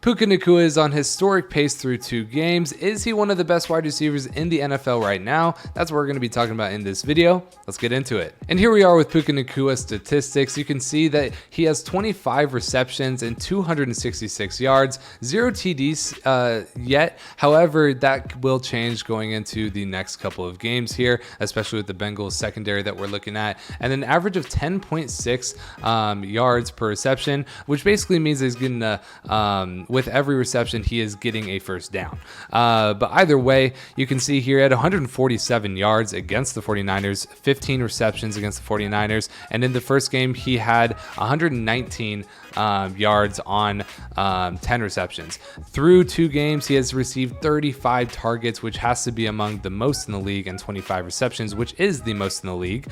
Puka Nacua is on historic pace through 2 games. Is he one of the best wide receivers in the NFL right now? That's what we're going to be talking about in this video. Let's get into it. And here we are with Puka Nacua statistics. You can see that he has 25 receptions and 266 yards, 0 TDs yet. However, that will change going into the next couple of games here, especially with the Bengals secondary that we're looking at. And an average of 10.6 yards per reception, which basically means he's getting with every reception, he is getting a first down. But either way, you can see here at 147 yards against the 49ers, 15 receptions against the 49ers. And in the first game, he had 119 yards on 10 receptions. Through 2 games, he has received 35 targets, which has to be among the most in the league, and 25 receptions, which is the most in the league.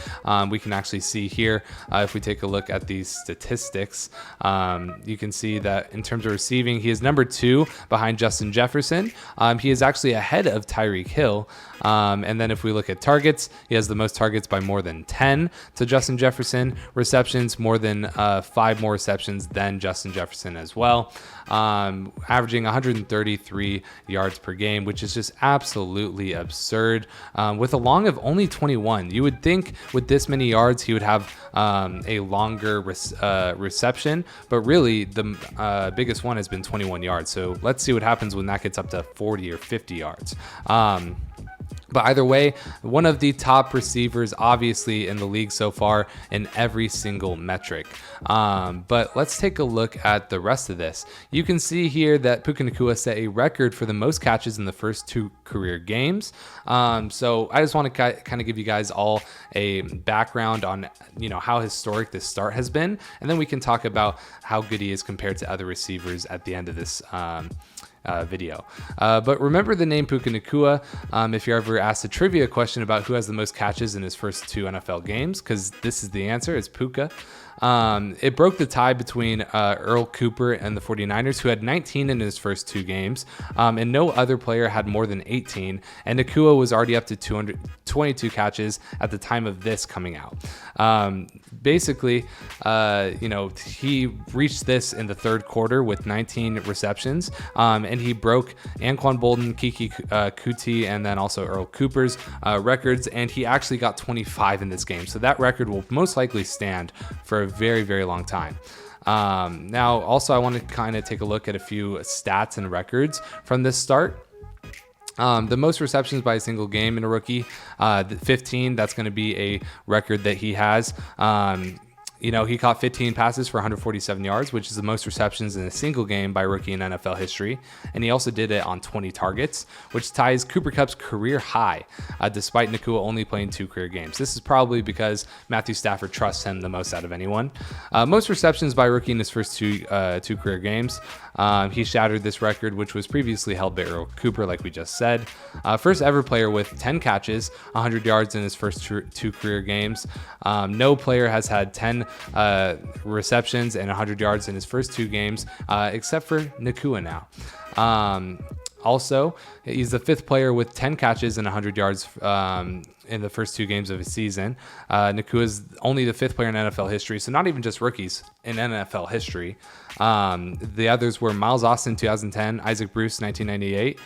We can actually see here, if we take a look at these statistics, you can see that in terms of receiving, he is number 2 behind Justin Jefferson. He is actually ahead of Tyreek Hill. And then if we look at targets, he has the most targets by more than 10 to Justin Jefferson. Receptions, more than 5 more receptions than Justin Jefferson as well. Averaging 133 yards per game, which is just absolutely absurd. With a long of only 21, you would think with this many yards, he would have a longer reception, but really the biggest one has been 21 yards. So let's see what happens when that gets up to 40 or 50 yards. But either way, one of the top receivers, obviously, in the league so far in every single metric. But let's take a look at the rest of this. You can see here that Puka Nacua set a record for the most catches in the first 2 career games. So I just want to kind of give you guys all a background on, how historic this start has been, and then we can talk about how good he is compared to other receivers at the end of this video. But remember the name Puka Nacua if you're ever asked a trivia question about who has the most catches in his first 2 NFL games, because this is the answer. It's Puka. It broke the tie between Earl Cooper and the 49ers, who had 19 in his first 2 games, and no other player had more than 18, and Nacua was already up to 222 catches at the time of this coming out. Basically, he reached this in the 3rd quarter with 19 receptions, and he broke Anquan Bolden, Kiki Kuti, and then also Earl Cooper's records, and he actually got 25 in this game. So that record will most likely stand for a very, very long time. Now, also, I want to kind of take a look at a few stats and records from this start. The most receptions by a single game in a rookie, 15. That's going to be a record that he has. He caught 15 passes for 147 yards, which is the most receptions in a single game by a rookie in NFL history. And he also did it on 20 targets, which ties Cooper Kupp's career high, despite Nacua only playing 2 career games. This is probably because Matthew Stafford trusts him the most out of anyone. Most receptions by a rookie in his first two career games. He shattered this record, which was previously held by Earl Cooper, like we just said. First ever player with 10 catches, 100 yards in his first 2 career games. No player has had 10 receptions and 100 yards in his first 2 games, except for Nacua now. Also, he's the 5th player with 10 catches and 100 yards in the first 2 games of his season. Nacua is only the 5th player in NFL history, so not even just rookies in NFL history. The others were Miles Austin, 2010, Isaac Bruce, 1998,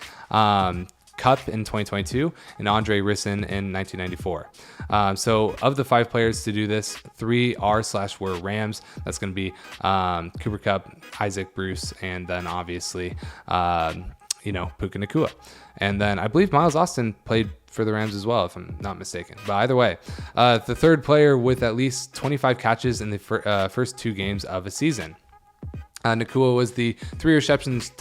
Kupp in 2022, and Andre Risson in 1994. So of the 5 players to do this, 3 are/were Rams. That's going to be Cooper Kupp, Isaac Bruce, and then obviously Puka Nacua. And then I believe Miles Austin played for the Rams as well, if I'm not mistaken. But either way, the 3rd player with at least 25 catches in the first 2 games of a season. Nacua was the 3 receptions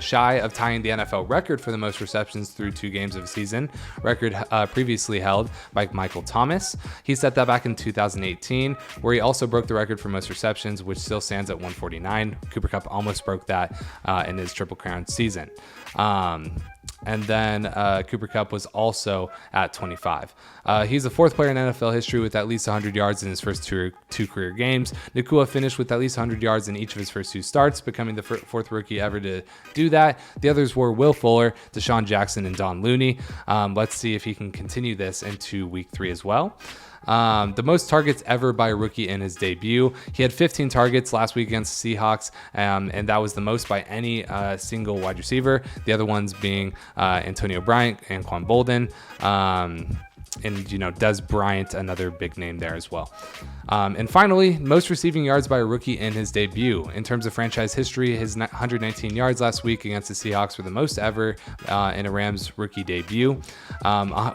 shy of tying the NFL record for the most receptions through 2 games of a season, record previously held by Michael Thomas. He set that back in 2018, where he also broke the record for most receptions, which still stands at 149. Cooper Kupp almost broke that in his Triple Crown season. And then Cooper Kupp was also at 25. He's the 4th player in NFL history with at least 100 yards in his first two career games. Nacua finished with at least 100 yards in each of his first 2 starts, becoming the 4th rookie ever to do that. The others were Will Fuller, Deshaun Jackson, and Don Looney. Let's see if he can continue this into week 3 as well. The most targets ever by a rookie in his debut. He had 15 targets last week against the Seahawks, and that was the most by any single wide receiver. The other ones being Antonio Bryant and Quan Bolden. And, you know, Des Bryant, another big name there as well. And finally, most receiving yards by a rookie in his debut. In terms of franchise history, his 119 yards last week against the Seahawks were the most ever in a Rams rookie debut.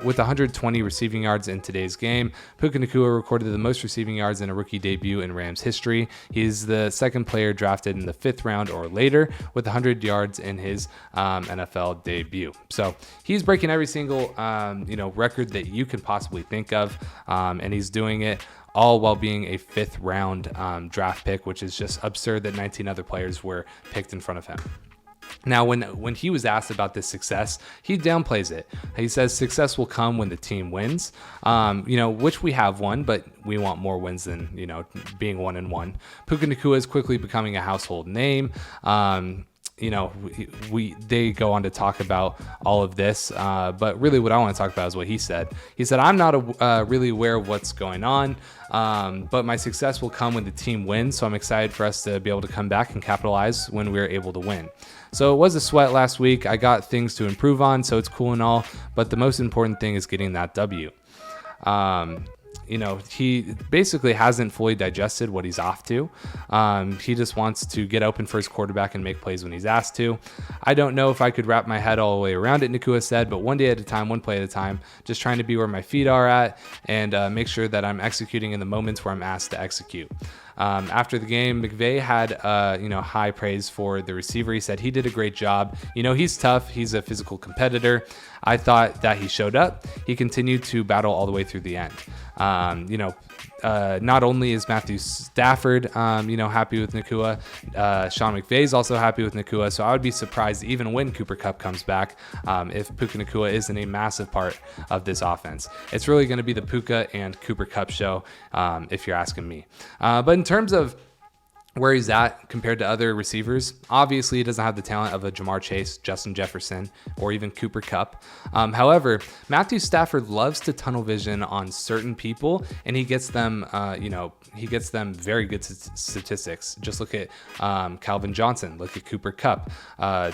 With 120 receiving yards in today's game, Puka Nacua recorded the most receiving yards in a rookie debut in Rams history. He's the second player drafted in the 5th round or later with 100 yards in his NFL debut. So he's breaking every single record that you can possibly think of, and he's doing it all while being a 5th round draft pick, which is just absurd that 19 other players were picked in front of him. Now, when he was asked about this success, he downplays it. He says success will come when the team wins, which we have won, but we want more wins than, being 1-1. Puka Nacua is quickly becoming a household name. They go on to talk about all of this, but really what I want to talk about is what he said. He said, I'm not really aware of what's going on, but my success will come when the team wins, so I'm excited for us to be able to come back and capitalize when we're able to win. So it was a sweat last week. I got things to improve on, so it's cool and all, but the most important thing is getting that W. He basically hasn't fully digested what he's off to. He just wants to get open for his quarterback and make plays when he's asked to. I don't know if I could wrap my head all the way around it, Nacua said, but one day at a time, one play at a time, just trying to be where my feet are at and make sure that I'm executing in the moments where I'm asked to execute. After the game, McVay had high praise for the receiver. He said he did a great job. He's tough. He's a physical competitor. I thought that he showed up. He continued to battle all the way through the end. Not only is Matthew Stafford, happy with Nacua, Sean McVay is also happy with Nacua. So I would be surprised even when Cooper Kupp comes back if Puka Nacua isn't a massive part of this offense. It's really going to be the Puka and Cooper Kupp show, if you're asking me. But in terms of where he's at compared to other receivers, obviously he doesn't have the talent of a Jamar Chase, Justin Jefferson, or even Cooper Kupp. However, Matthew Stafford loves to tunnel vision on certain people, and he gets them, very good statistics. Just look at Calvin Johnson, look at Cooper Kupp,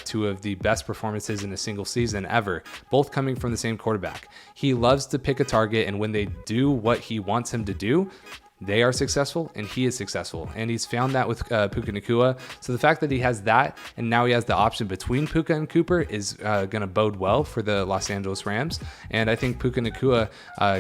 2 of the best performances in a single season ever, both coming from the same quarterback. He loves to pick a target, and when they do what he wants him to do, they are successful and he is successful, and he's found that with Puka Nacua. So the fact that he has that and now he has the option between Puka and Cooper is going to bode well for the Los Angeles Rams, and I think Puka Nacua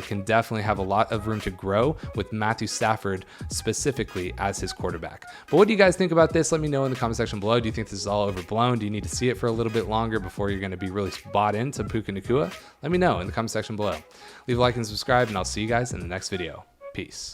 can definitely have a lot of room to grow with Matthew Stafford specifically as his quarterback. But what do you guys think about this? Let me know in the comment section below. Do you think this is all overblown? Do you need to see it for a little bit longer before you're going to be really bought into Puka Nacua? Let me know in the comment section below. Leave a like and subscribe, and I'll see you guys in the next video. Peace.